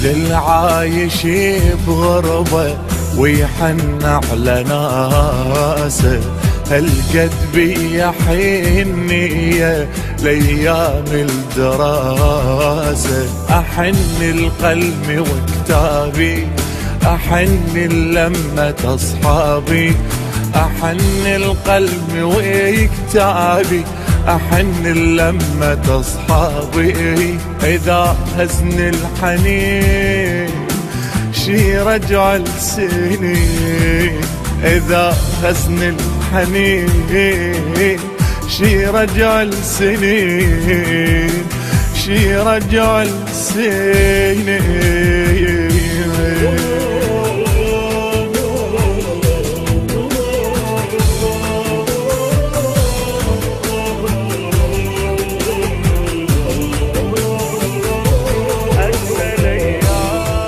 للعايش بغربة ويحن على ناسه، هالقد بيا حنية لأيام الدراسة. أحن القلم وكتابي، أحن لمة أصحابي، أحن القلم وكتابي، أحن لمة أصحابي. إذا هزن الحنين شي رجع السنين، إذا هزن الحنين شي رجع السنين، شي رجع السنين.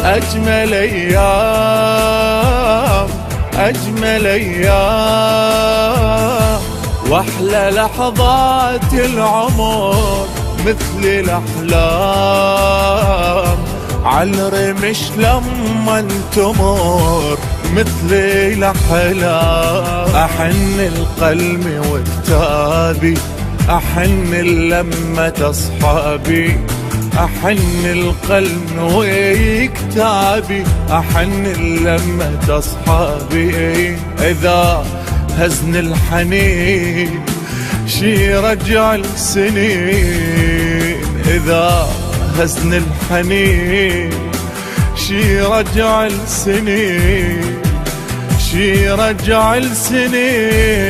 أجمل أيام، أجمل أيام، وأحلى لحظات العمر مثل الأحلام. عالرمش لما تمر مثل الأحلام. أحن القلم وكتابي، أحن لمة أصحابي، أحن القلم وكتابي، أحن لمة أصحابي. إذا هزن الحنين شي رجع السنين، إذا هزن الحنين شي رجع السنين، شي رجع السنين.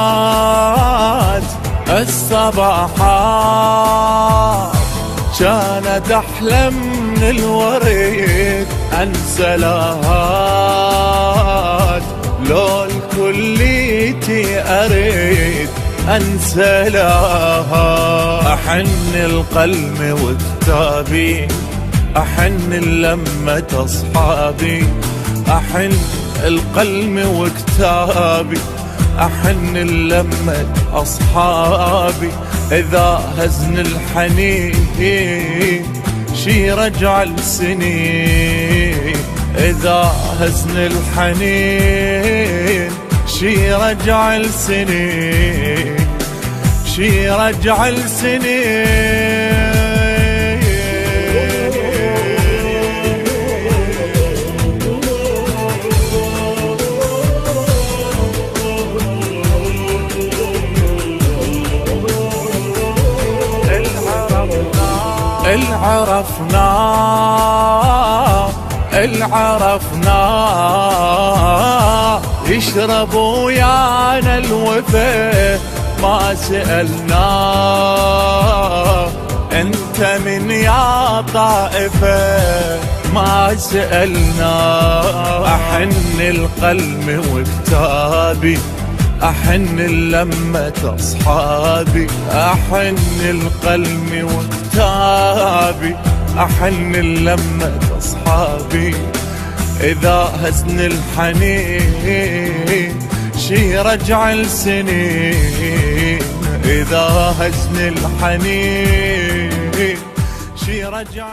الصباحات، الصباحات كانت أحلى من الوريد. أنسى لهات لو الكليتي أريد، أنسى لها. أحن القلم وكتابي، أحن لمة أصحابي، أحن القلم وكتابي، أحن لمة أصحابي. إذا هزن الحنين شي رجع السنين، إذا هزن الحنين شي رجع السنين، شي رجع السنين. العرفنا، العرفنا يشرب ويانا الوفا، ما سألنا انت من يا طائفة، ما سألنا. أحن القلم وكتابي، أحن لمة أصحابي، أحن القلم وكتابي، أحن لمة أصحابي. إذا هزن الحنين شي رجع السنين، إذا هزن الحنين شي رجع